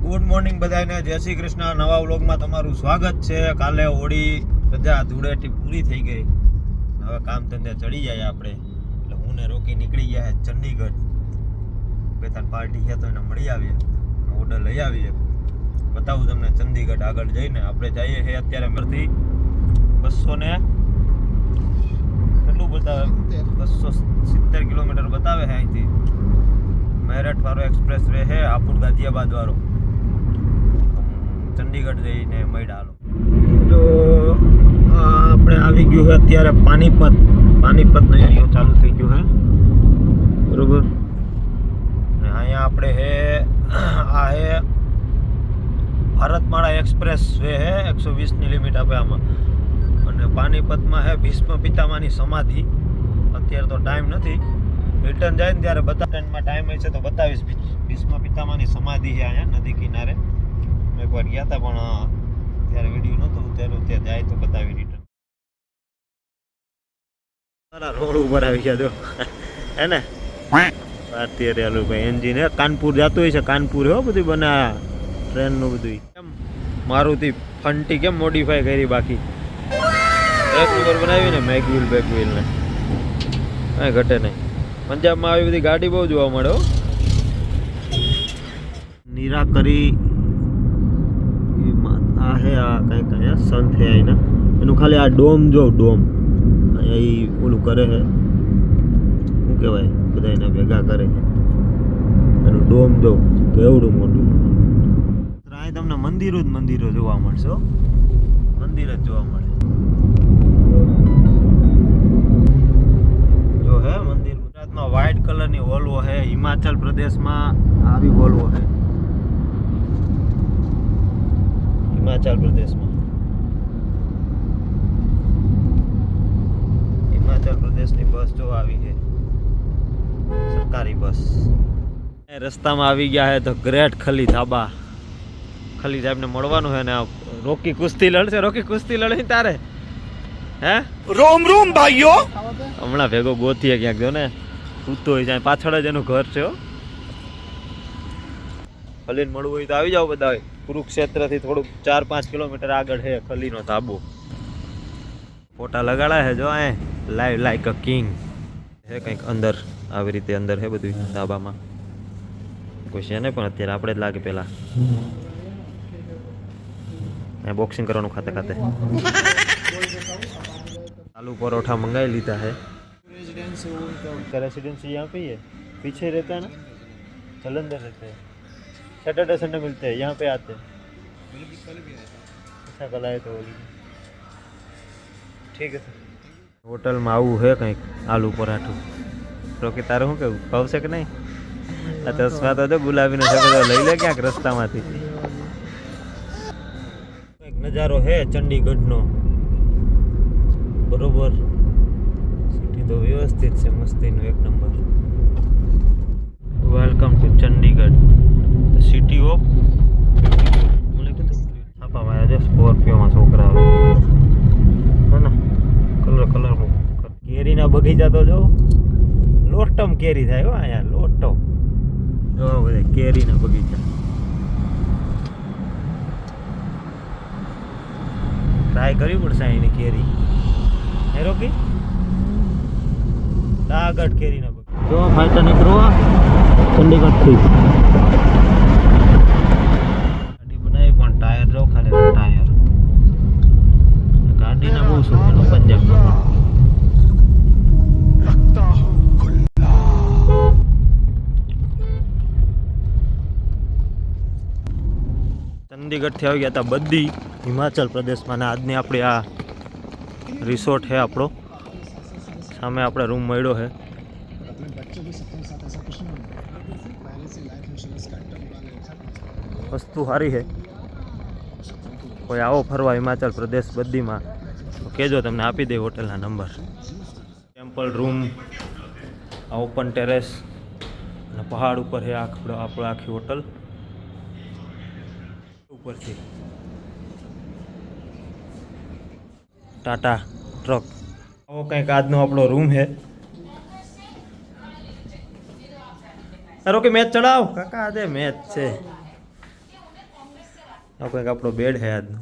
Good morning બધાને, જય શ્રી કૃષ્ણ. નવા વ્લોગમાં તમારું સ્વાગત છે. કાલે હોળી રજા ધૂળેટી પૂરી થઈ ગઈ. હવે કામ ધંધે ચડી જાય આપણે. એટલે હું ને રોકી નીકળી ગયા છે ચંડીગઢ. બે ત્રણ પાર્ટી છે તો એને મળી આવીએ, ઓર્ડર લઈ આવીએ. બતાવું તમને ચંડીગઢ આગળ જઈને. આપણે જઈએ છીએ અત્યારે મરથી 200 ને કેટલું બતાવે, 270 કિલોમીટર બતાવે છે અહીંથી. મેરઠ વાળો એક્સપ્રેસ વે છે, હાપુર ગાઝિયાબાદ વાળો. ચંડીગઢ જઈને મળ્યા હાલો. તો આપણે આવી ગયું છે અત્યારે પાનીપતનો એરિયો ચાલુ થઈ ગયો છે, બરોબર. અને અહીંયા આપણે આ હે ભારતમાળા એક્સપ્રેસ વે છે, 120ની લિમિટ આપે આમાં. અને પાનીપતમાં છે ભીષ્મ પિતામહની સમાધિ. અત્યારે તો ટાઈમ નથી, રિટર્ન જાય ને ત્યારે ટ્રેનમાં ટાઈમ હશે તો બતાવીશ. ભીષ્મ પિતામહની સમાધિ છે અહીંયા નદી કિનારે. એકવાર ગયા હતા પણ ત્યારે વિડીયો નહોતો ઉતાર્યો, ત્યાં જાય તો બતાવી રિટર્ન. રોડ ઉપર આવી ગયા જો હે ને ભારતીય રેલવે ભાઈ એન્જિન હે. કાનપુર જતું હોય છે, કાનપુર હો બધું બના ટ્રેનનું બધું. કેમ મારુતિ ફંટી કેમ મોડિફાઈ કરી, બાકી એક નંબર બનાવી ને મેગવ્હીલ બેકવ્હીલ ને કાંઈ ઘટે નહીં. પંજાબમાં આવી બધી ગાડી બહુ જોવા મળે હો. નિરાકરી આ હે, આ કંઈક અહીંયા સંત હે અહીંના. એનું ખાલી આ ડોમ જો, ડોમ અહીંયા એ ઓલું કરે છે, શું કહેવાય, બધા એના ભેગા કરે છે. એનું ડોમ જો કેવડું મોટું. અહીં તમને મંદિરો જોવા મળશે હો, મંદિર જ જોવા મળે. જો હે મંદિર. ગુજરાતમાં વ્હાઇટ કલરની વોલ્વો છે, હિમાચલ પ્રદેશમાં આવી વોલ્વો છે. હિમાચલ પ્રદેશની બસ જો આવી છે, સરકારી બસ. રસ્તામાં આવી ગયા છે તો ગ્રેટ ખલી ધાબા. ખલી સાહેબને મળવાનું છે ને રોકી કુસ્તી લડશે. રોકી કુસ્તી લડે તારે હે? રોમ ભાઈઓ. હમણાં ભેગો ગોતીએ ક્યાંક જો ને, સૂતો હોય જાય પાછળ જ એનું ઘર છે હો. ખલીને મળવું હોય તો આવી જાઓ બધા. કુરુક્ષેત્રથી થોડુંક 4-5 કિલોમીટર આગળ છે ખલીનો ધાબો. ફોટા લગાડ્યા છે જો અહીં, લાઈવ લાઈક અ કિંગ છે કંઈક અંદર. આવી રીતે અંદર છે બધું ધાબામાં. કોઈ છે ને પણ અત્યારે આપણે જ લાગે પહેલાં બોક્સિંગ કરવાનું ખાતે आलू परोठा मंगाई लीधा है। रेसिडेंसी यहाँ पे ही है, पीछे रहता है ना, जलंधर रहते हैं। सैटरडे संडे मिलते हैं, यहाँ पे आते हैं। अच्छा कल आए तो ठीक है सर। होटल में आવું है કંઈક આલુ પરાઠું. તો કે તારે શું કેવું, ભાવશે કે નહીં? આ ચશ્મા તો જો ગુલાબીનો છે, લઈ લે ક્યાંક રસ્તામાંથી. એક નજારો હે ચંડીગઢનો, બરોબર. સિટી તો વ્યવસ્થિત છે, મસ્તીનું એક number. Welcome to Chandigarh, city of. મને કીધું છાપામાં આવ્યા છે સ્કોર્પિયોમાં છોકરા આવે હે ને, કલર કેરીના બગીચા તો જો લોટમ કેરી થાય હો અહીંયા, લોટમ જો બધા કેરીના બગીચા. ટ્રાય કરવી પડશે અહીંની કેરી. હે રોકી આગળ કેરીના બગીચા જો ફાઈટર નીકળો ચંડીગઢથી. ગાડી બનાવી પણ ટાયર જો ખાલી ટાયર. ગાડીના બહુ શોખીન પંજાબમાં. ચંડીગઢથી આવી ગયા હતા બધી, હિમાચલ પ્રદેશમાં. ને આજની આપણી આ રિસોર્ટ છે આપણો. સામે આપણે રૂમ મળ્યો છે. વસ્તુ સારી છે. કોઈ આવો ફરવા હિમાચલ પ્રદેશ બધીમાં તો કહેજો, તમને આપી દે હોટલના નંબર. ટેમ્પલ રૂમ, આ ઓપન ટેરેસ અને પહાડ ઉપર છે આપણો આખી હોટલ ઉપરથી. ટાટા ટ્રક. આવો કંઈક આજનો આપણો રૂમ છે. તારો કે મેચ ચડાવ કાકા, આજે મેચ છે. આ કંઈક આપણો બેડ છે આજનો.